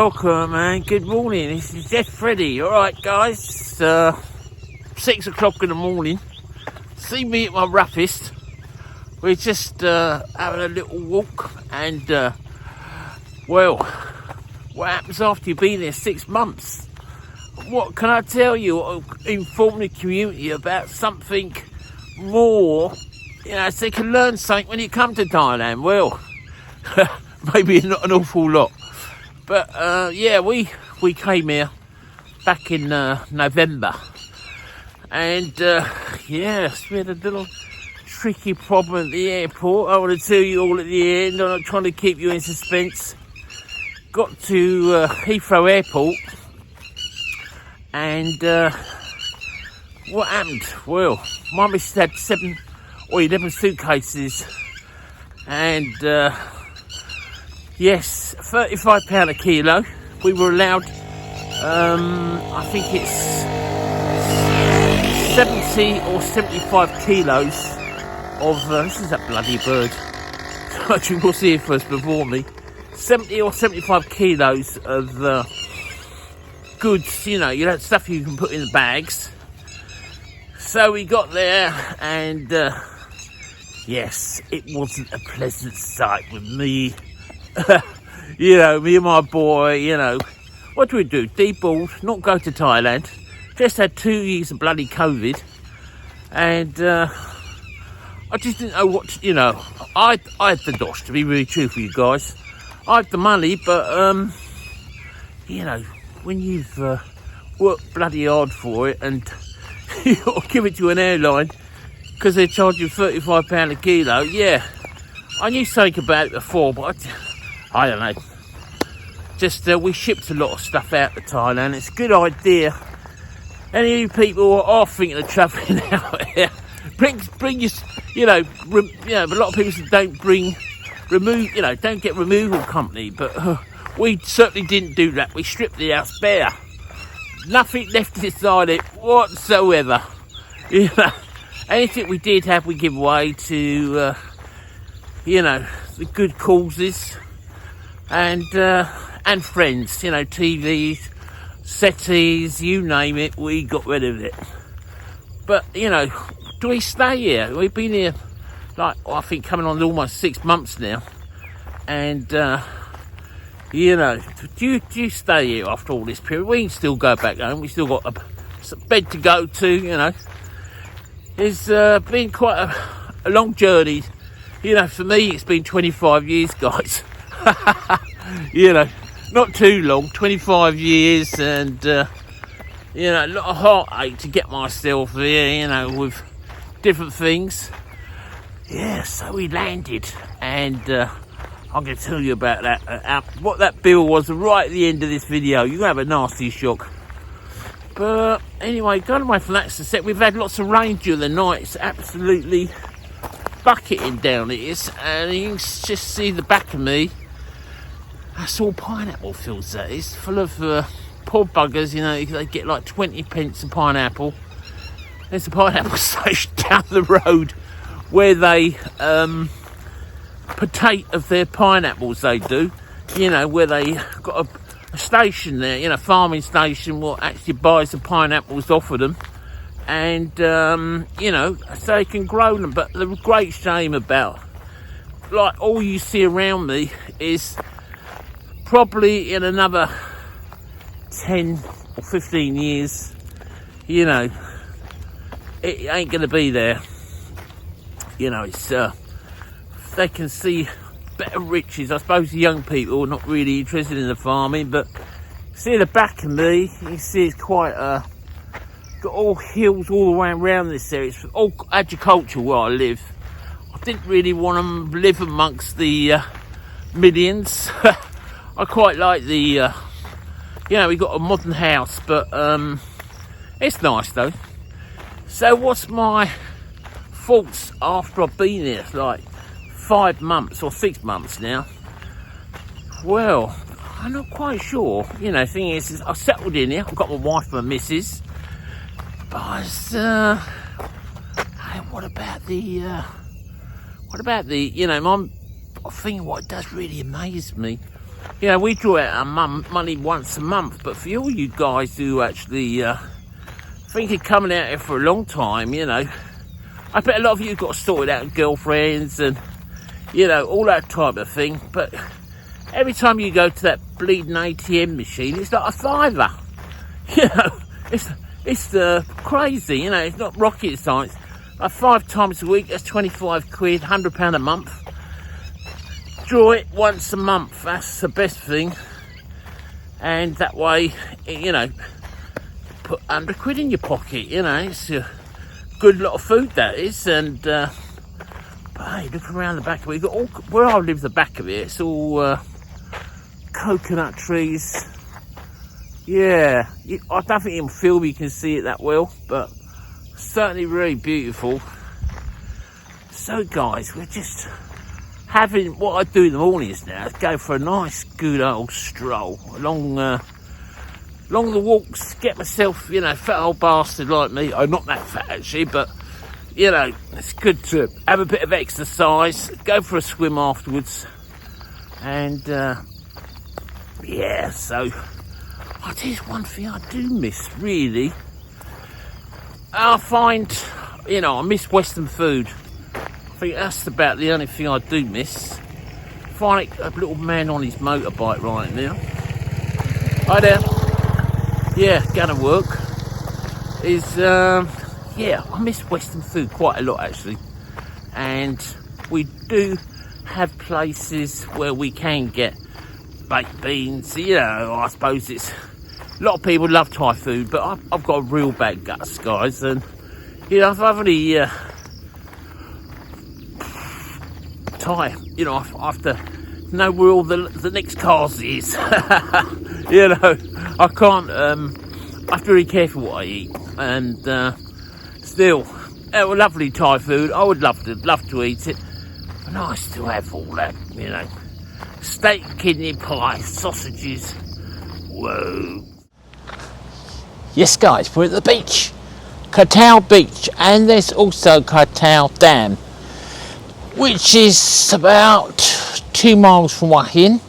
Welcome and good morning. This is Jeff Freddy. Alright guys, it's 6 o'clock in the morning. See me at my roughest. We're just having a little walk and well, what happens after you've been there 6 months? What can I tell you? Inform the community about something more, you know, so they can learn something when you come to Thailand. Well, maybe not an awful lot. But yeah, we came here back in November, and yes, we had a little tricky problem at the airport. I want to tell you all at the end. I'm not trying to keep you in suspense. Got to Heathrow Airport, and what happened? Well, my missus had 7 or 11 suitcases, and yes, £35 a kilo. We were allowed, I think it's 70 or 75 kilos of, this is a bloody bird. You will see it first before me. 70 or 75 kilos of goods, you know, stuff you can put in the bags. So we got there, and yes, it wasn't a pleasant sight with me. You know, me and my boy, you know, what do we do? Deballed, not go to Thailand. Just had 2 years of bloody COVID, and I just didn't know what to, you know. I had the dosh, to be really truthful, you guys. I had the money, but you know, when you've worked bloody hard for it, and you got to give it to an airline because they're charging £35 a kilo. Yeah, I knew something about it before, but I don't know. Just we shipped a lot of stuff out to Thailand. It's a good idea. Any of you people who are thinking of travelling out here, bring your, you know, a lot of people don't don't get removal company, but we certainly didn't do that. We stripped the house bare. Nothing left inside it whatsoever. You know, anything we did have, we give away to, you know, the good causes and friends. You know, TVs, settees, you name it, we got rid of it. But you know, do we stay here? We've been here, like, I think coming on almost 6 months now, and you know, do you stay here after all this period? We can still go back home. We still got a bed to go to. You know, it's been quite a long journey. You know, for me, it's been 25 years, guys. You know, not too long, 25 years, and you know, a lot of heartache to get myself here, you know, with different things. Yeah, so we landed, and I'm going to tell you about that, what that bill was right at the end of this video. You're going to have a nasty shock. But anyway, going away from that sunset, we've had lots of rain during the night. It's absolutely bucketing down, it is, and you can just see the back of me. That's all pineapple fields, that is, full of poor buggers. You know, they get like 20 pence a pineapple. There's a pineapple station down the road where they partake of their pineapples, they do. You know, where they got a station there, you know, farming station, what actually buys the pineapples off of them, and you know, so they can grow them. But the great shame about, like, all you see around me is probably in another 10 or 15 years, you know, it ain't gonna be there. You know, it's they can see better riches. I suppose the young people are not really interested in the farming, but see the back of me, you see it's quite got all hills all the way around this area. It's all agricultural where I live. I didn't really want to live amongst the millions. I quite like the you know, we got a modern house, but it's nice though. So what's my thoughts after I've been here, like 5 months or 6 months now? Well, I'm not quite sure. You know, the thing is I've settled in here. I've got my wife and my missus. But hey, what about the, you know, I'm thinking what does really amaze me you know, we draw out our money once a month, but for all you guys who actually think of coming out here for a long time, you know, I bet a lot of you got sorted out girlfriends and, you know, all that type of thing, but every time you go to that bleeding ATM machine, it's like a fiver. You know, it's crazy, you know, it's not rocket science. Like 5 times a week, that's 25 quid, £100 a month. Draw it once a month, that's the best thing. And that way, you know, put 100 quid in your pocket, you know, it's a good lot of food that is. And but hey, look around the back of it, we've got all, where I live, the back of it, it's all coconut trees. Yeah, I don't think in film you can see it that well, but certainly really beautiful. So guys, we're just having, what I do in the mornings now is go for a nice good old stroll along the walks, get myself, you know, fat old bastard like me. I'm not that fat actually, but you know, it's good to have a bit of exercise, go for a swim afterwards, and yeah, so there's one thing I do miss, really. I find, you know, I miss Western food. I think that's about the only thing I do miss. Find a little man on his motorbike right now. Hi there. Yeah, gonna work. Yeah, I miss Western food quite a lot actually. And we do have places where we can get baked beans. You know, I suppose it's, a lot of people love Thai food, but I've got a real bad guts, guys, and you know, I've only Thai, you know, I have to know where all the next cars is. You know, I can't, I have to be really careful what I eat, and still, lovely Thai food, I would love to eat it, but nice to have all that, you know, steak, kidney pie, sausages, whoa. Yes guys, we're at the beach, Koh Beach, and there's also Koh Dam, which is about 2 miles from Wahin,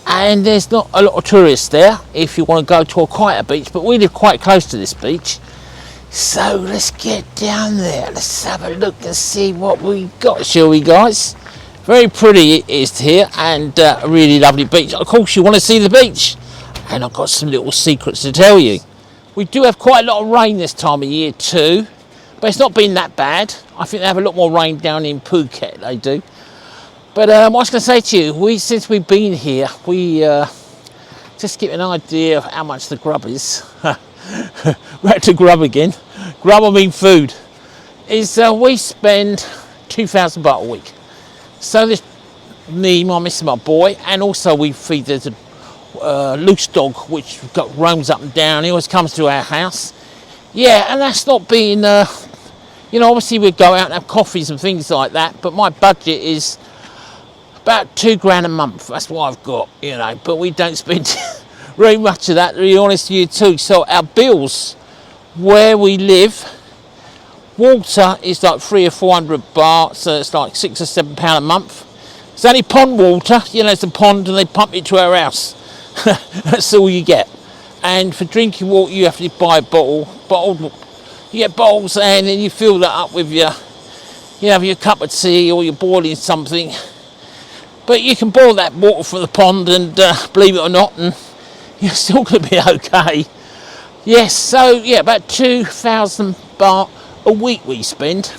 and there's not a lot of tourists there if you want to go to a quieter beach, but we live quite close to this beach, so let's get down there, let's have a look and see what we got, shall we guys? Very pretty it is here, and a really lovely beach. Of course you want to see the beach, and I've got some little secrets to tell you. We do have quite a lot of rain this time of year too, but it's not been that bad. I think they have a lot more rain down in Phuket, they do. But what I was going to say to you, since we've been here, we just get an idea of how much the grub is. We're at to grub again. Grub, I mean food. Is we spend 2,000 baht a week. So there's me, my missus, my boy, and also we feed the loose dog, which roams up and down. He always comes to our house. Yeah, and that's not been, you know, obviously we go out and have coffees and things like that, but my budget is about £2 a month. That's what I've got, you know, but we don't spend very much of that, to be honest with you too. So our bills where we live, water is like 300 or 400 baht, so it's like £6 or £7 a month. It's only pond water, you know, it's a pond and they pump it to our house. That's all you get. And for drinking water you have to buy a bottled, you get bottles, and then you fill that up with your, you have your cup of tea or you're boiling something. But you can boil that water from the pond, and believe it or not, and you're still going to be okay. Yes, so yeah, about 2,000 baht a week we spend,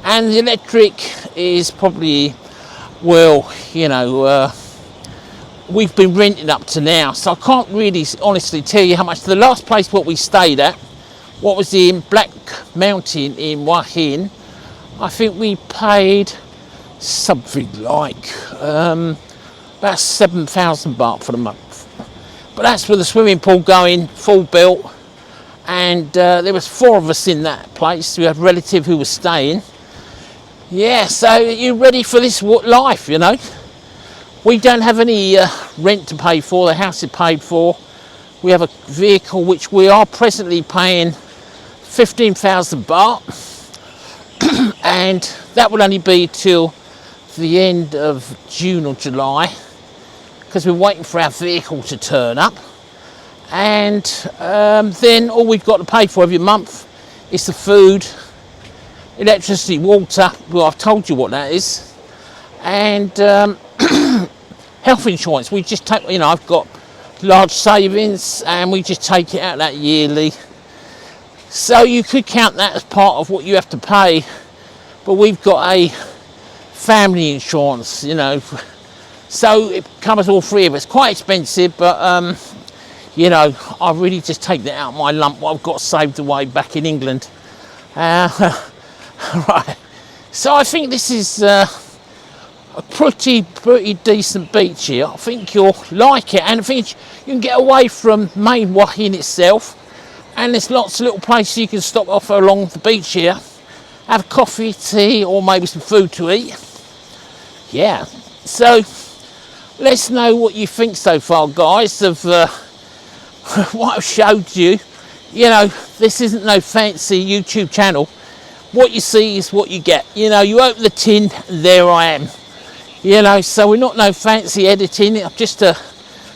and the electric is probably, well, you know, we've been renting up to now, so I can't really honestly tell you how much. The last place what we stayed at, what was in Black Mountain in Wahin, I think we paid something like about 7,000 baht for the month, but that's with the swimming pool going full built, and there was 4 of us in that place. We had a relative who was staying. Yeah, so you're ready for this life, you know. We don't have any rent to pay for, the house is paid for. We have a vehicle which we are presently paying 15,000 baht, and that will only be till the end of June or July. because we're waiting for our vehicle to turn up. And then all we've got to pay for every month is the food, electricity, water. Well, I've told you what that is. And health insurance. We just take, I've got large savings and we just take it out that yearly. So you could count that as part of what you have to pay. But we've got a family insurance, so it covers all three of us. Quite expensive, but I really just take that out of my lump what I've got saved away back in England. Right, so I think this is a pretty decent beach here. I think you'll like it, and I think you can get away from main Wahin itself, and there's lots of little places you can stop off along the beach here, have coffee, tea, or maybe some food to eat. Yeah, so let's know what you think so far, guys, of what I've showed you. This isn't no fancy YouTube channel. What you see is what you get. You open the tin, there I am. So we're not no fancy editing. I'm just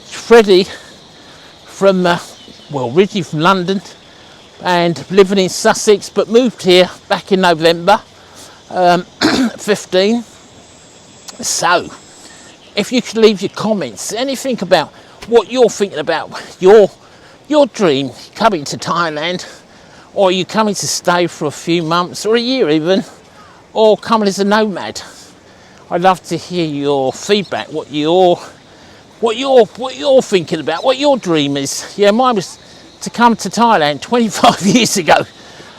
Freddie from, originally from London and living in Sussex, but moved here back in November 15. So, if you could leave your comments, anything about what you're thinking about your dream coming to Thailand, or you coming to stay for a few months or a year even, or coming as a nomad. I'd love to hear your feedback, what you're thinking about, what your dream is. Yeah, mine was to come to Thailand 25 years ago.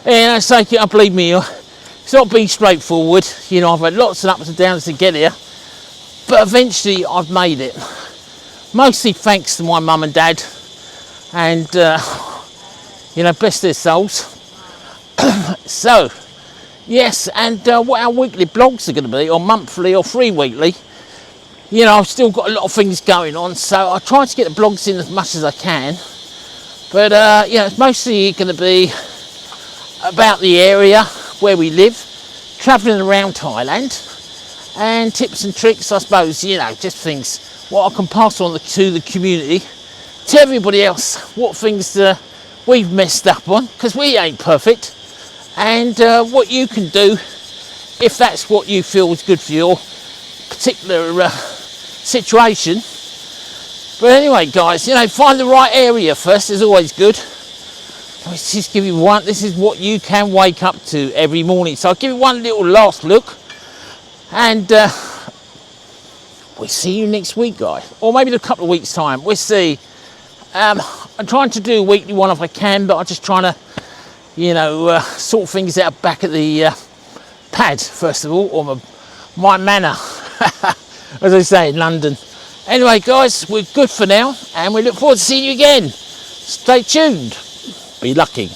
And believe me, it's not been straightforward. I've had lots of ups and downs to get here, but eventually I've made it. Mostly thanks to my mum and dad, and bless their souls. So, yes, and what our weekly blogs are going to be, or monthly or 3 weekly. I've still got a lot of things going on, so I try to get the blogs in as much as I can. But it's mostly going to be about the area where we live, travelling around Thailand, and tips and tricks, I suppose. Just things what I can pass on to the community, to everybody else, what things we've messed up on, because we ain't perfect, and what you can do if that's what you feel is good for your particular situation. But anyway, guys, find the right area first is always good. Let's just give you one. This is what you can wake up to every morning. So I'll give you one little last look, and we'll see you next week, guys, or maybe in a couple of weeks' time. We'll see. I'm trying to do a weekly one if I can, but I'm just trying to, sort things out back at the pad first of all, or my manor, as I say, in London. Anyway, guys, we're good for now, and we look forward to seeing you again. Stay tuned. Be lucky.